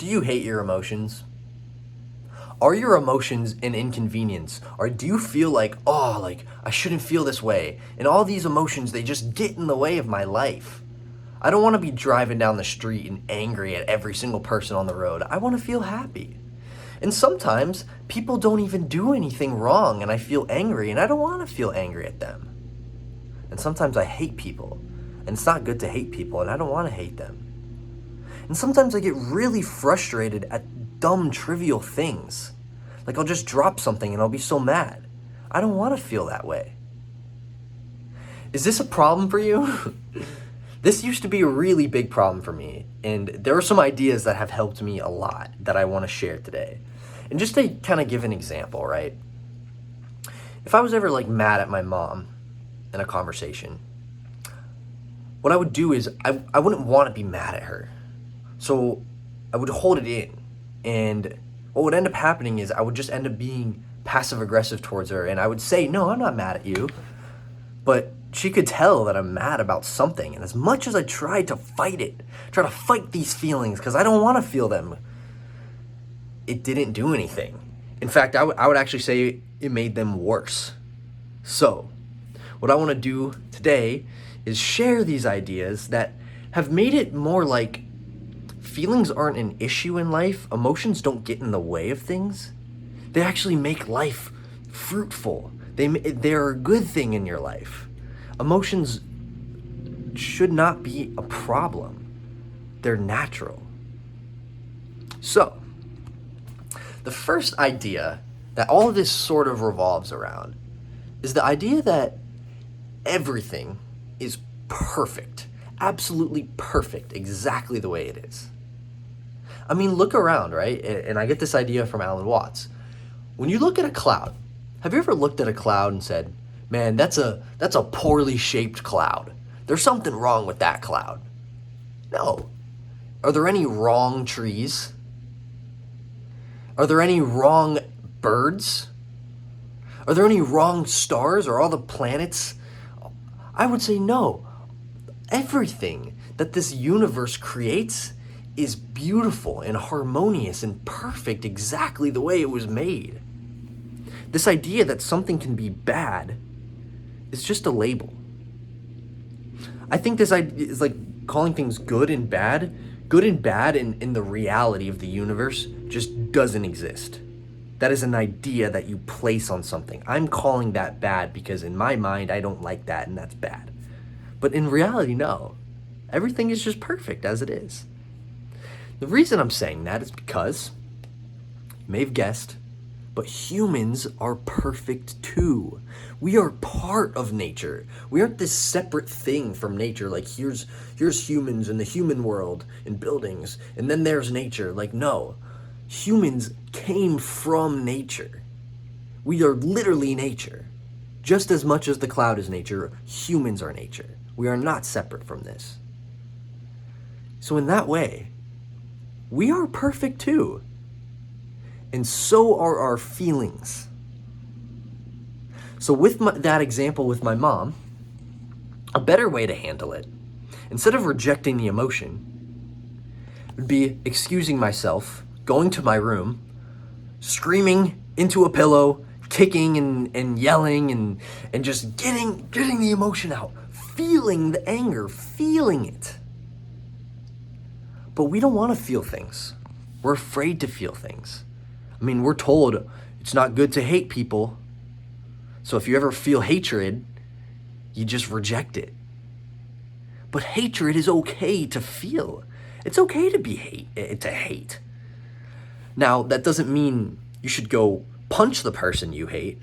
Do you hate your emotions? Are your emotions an inconvenience? Or do you feel like, I shouldn't feel this way? And all these emotions, they just get in the way of my life. I don't want to be driving down the street and angry at every single person on the road. I want to feel happy. And sometimes people don't even do anything wrong and I feel angry and I don't want to feel angry at them. And sometimes I hate people and it's not good to hate people and I don't want to hate them. And sometimes I get really frustrated at dumb, trivial things. Like I'll just drop something and I'll be so mad. I don't want to feel that way. Is this a problem for you? This used to be a really big problem for me, and there are some ideas that have helped me a lot that I want to share today. And just to kind of give an example, right? If I was ever like mad at my mom in a conversation, what I would do is I wouldn't want to be mad at her. So I would hold it in. And what would end up happening is I would just end up being passive aggressive towards her. And I would say, no, I'm not mad at you. But she could tell that I'm mad about something. And as much as I tried to fight it, try to fight these feelings because I don't want to feel them, it didn't do anything. In fact, I would actually say it made them worse. So what I want to do today is share these ideas that have made it more like feelings aren't an issue in life. Emotions don't get in the way of things. They actually make life fruitful. They're a good thing in your life. Emotions should not be a problem. They're natural. So, the first idea that all of this sort of revolves around is the idea that everything is perfect. Absolutely perfect, exactly the way it is. I mean, look around, right? And I get this idea from Alan Watts. When you look at a cloud, have you ever looked at a cloud and said, man, that's a poorly shaped cloud. There's something wrong with that cloud. No. Are there any wrong trees? Are there any wrong birds? Are there any wrong stars or all the planets? I would say no. Everything that this universe creates is beautiful and harmonious and perfect exactly the way it was made. This idea that something can be bad is just a label. I think this idea is like calling things good and bad. Good and bad in the reality of the universe just doesn't exist. That is an idea that you place on something. I'm calling that bad because in my mind, I don't like that and that's bad. But in reality, no. Everything is just perfect as it is. The reason I'm saying that is because, you may have guessed, but humans are perfect too. We are part of nature. We aren't this separate thing from nature, like here's humans in the human world, in buildings, and then there's nature. Like, no. Humans came from nature. We are literally nature. Just as much as the cloud is nature, humans are nature. We are not separate from this. So in that way, we are perfect too. And so are our feelings. So with that example with my mom, a better way to handle it, instead of rejecting the emotion, would be excusing myself, going to my room, screaming into a pillow, kicking and yelling and just getting the emotion out, feeling the anger, feeling it. But we don't want to feel things. We're afraid to feel things. I mean, we're told it's not good to hate people. So if you ever feel hatred, you just reject it. But hatred is okay to feel. It's okay to hate. Now, that doesn't mean you should go punch the person you hate.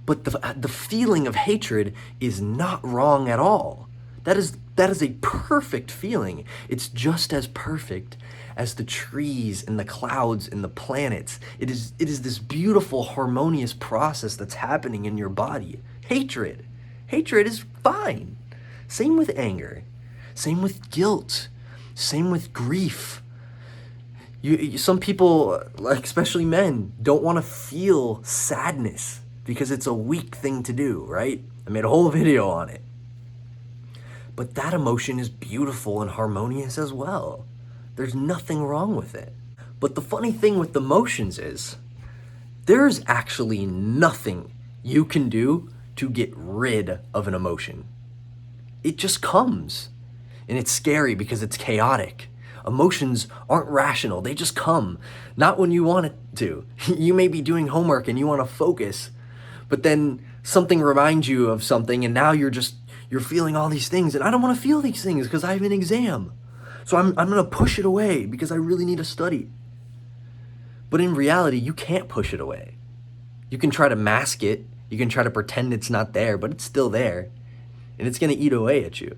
But the feeling of hatred is not wrong at all. That is a perfect feeling. It's just as perfect as the trees and the clouds and the planets. It is this beautiful, harmonious process that's happening in your body. Hatred is fine. Same with anger. Same with guilt. Same with grief. Some people, like especially men, don't want to feel sadness because it's a weak thing to do, right? I made a whole video on it. But that emotion is beautiful and harmonious as well. There's nothing wrong with it. But the funny thing with emotions is, there's actually nothing you can do to get rid of an emotion. It just comes. And it's scary because it's chaotic. Emotions aren't rational, they just come. Not when you want it to. You may be doing homework and you want to focus, but then something reminds you of something and now you're feeling all these things, and I don't want to feel these things because I have an exam. So I'm going to push it away because I really need to study. But in reality, you can't push it away. You can try to mask it, you can try to pretend it's not there, but it's still there, and it's going to eat away at you.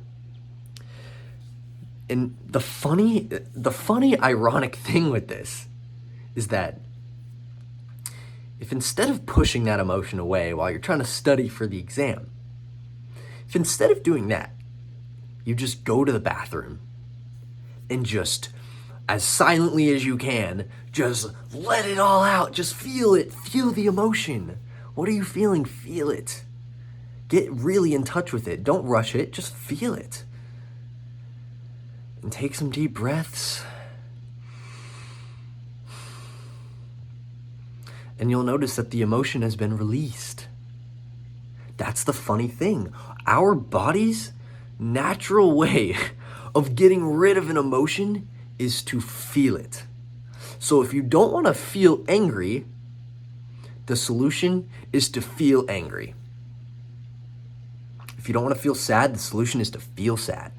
And the funny, ironic thing with this is that if instead of pushing that emotion away while you're trying to study for the exam, if instead of doing that, you just go to the bathroom and just, as silently as you can, just let it all out. Just feel it. Feel the emotion. What are you feeling? Feel it. Get really in touch with it. Don't rush it. Just feel it. And take some deep breaths. And you'll notice that the emotion has been released. That's the funny thing. Our body's natural way of getting rid of an emotion is to feel it. So if you don't want to feel angry, the solution is to feel angry. If you don't want to feel sad, the solution is to feel sad.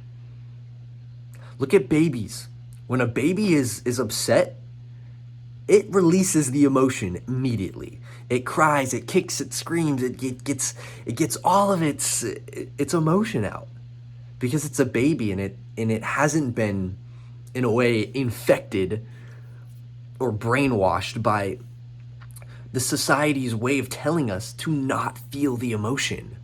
Look at babies. When a baby is upset, it releases the emotion immediately. It cries, it kicks, it screams, it gets all of its emotion out because it's a baby and it hasn't been, in a way, infected or brainwashed by the society's way of telling us to not feel the emotion.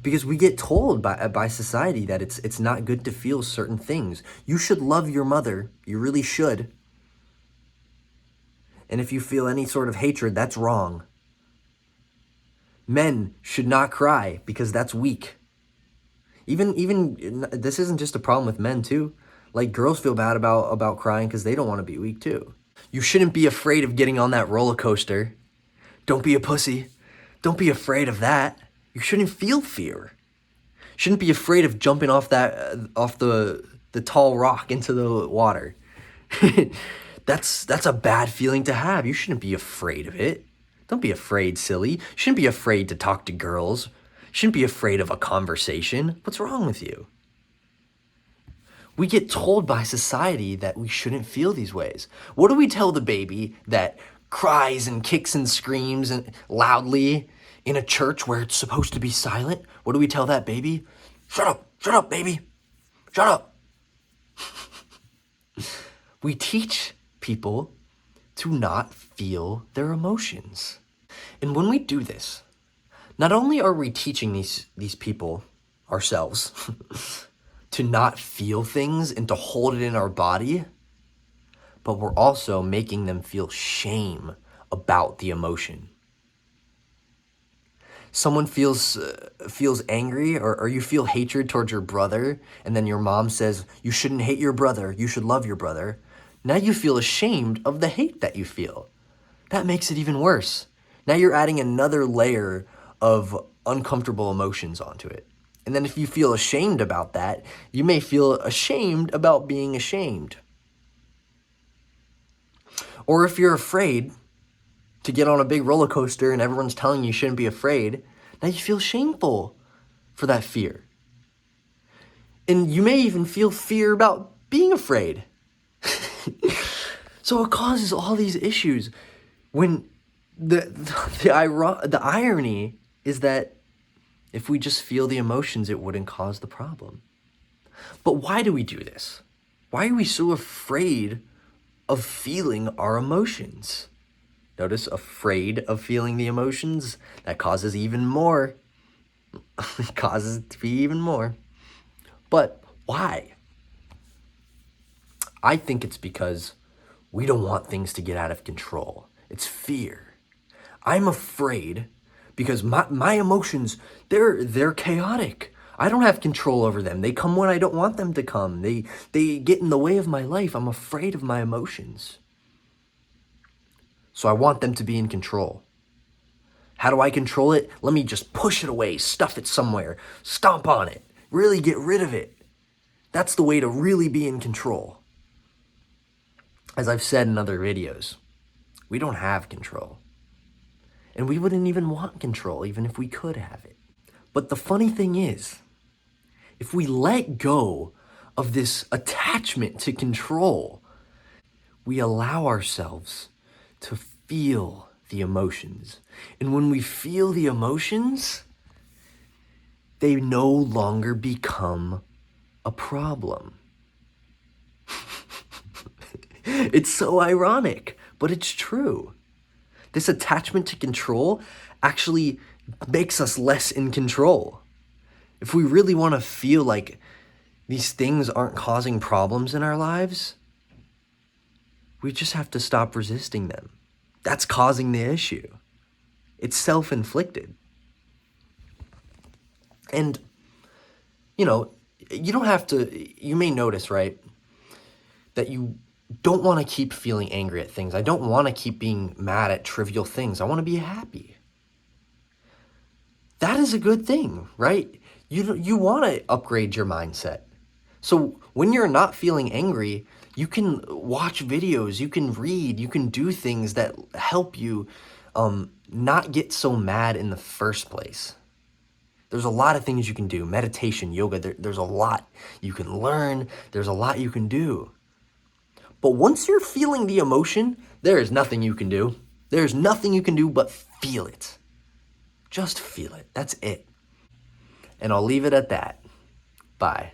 Because we get told by society that it's not good to feel certain things. You should love your mother. You really should. And if you feel any sort of hatred, that's wrong. Men should not cry because that's weak. Even this isn't just a problem with men too. Like, girls feel bad about crying because they don't want to be weak too. You shouldn't be afraid of getting on that roller coaster. Don't be a pussy. Don't be afraid of that. You shouldn't feel fear. You shouldn't be afraid of jumping off the tall rock into the water. That's a bad feeling to have. You shouldn't be afraid of it. Don't be afraid, silly. You shouldn't be afraid to talk to girls. You shouldn't be afraid of a conversation. What's wrong with you? We get told by society that we shouldn't feel these ways. What do we tell the baby that cries and kicks and screams and loudly in a church where it's supposed to be silent? What do we tell that baby? Shut up, baby. Shut up. We teach people to not feel their emotions. And when we do this, not only are we teaching these people, ourselves, to not feel things and to hold it in our body, but we're also making them feel shame about the emotion. Someone feels angry or you feel hatred towards your brother, and then your mom says, you shouldn't hate your brother, you should love your brother. Now you feel ashamed of the hate that you feel. That makes it even worse. Now you're adding another layer of uncomfortable emotions onto it. And then if you feel ashamed about that, you may feel ashamed about being ashamed. Or if you're afraid to get on a big roller coaster and everyone's telling you shouldn't be afraid, now you feel shameful for that fear. And you may even feel fear about being afraid. So it causes all these issues when the irony is that if we just feel the emotions, it wouldn't cause the problem. But why do we do this? Why are we so afraid of feeling our emotions? Notice, afraid of feeling the emotions, that causes even more. It causes it to be even more. But why? I think it's because we don't want things to get out of control. It's fear. I'm afraid because my emotions, they're chaotic. I don't have control over them. They come when I don't want them to come. They get in the way of my life. I'm afraid of my emotions. So I want them to be in control. How do I control it? Let me just push it away, stuff it somewhere, stomp on it, really get rid of it. That's the way to really be in control. As I've said in other videos, we don't have control. And we wouldn't even want control, even if we could have it. But the funny thing is, if we let go of this attachment to control, we allow ourselves to feel the emotions. And when we feel the emotions, they no longer become a problem. It's so ironic, but it's true. This attachment to control actually makes us less in control. If we really want to feel like these things aren't causing problems in our lives, we just have to stop resisting them. That's causing the issue. It's self-inflicted. And, you don't have to, you may notice, right, that you don't want to keep feeling angry at things. I don't want to keep being mad at trivial things. I want to be happy. That is a good thing, right? You want to upgrade your mindset. So when you're not feeling angry, you can watch videos, you can read, you can do things that help you not get so mad in the first place. There's a lot of things you can do. Meditation, yoga, there's a lot you can learn. There's a lot you can do. But once you're feeling the emotion, there is nothing you can do. There's nothing you can do but feel it. Just feel it. That's it. And I'll leave it at that. Bye.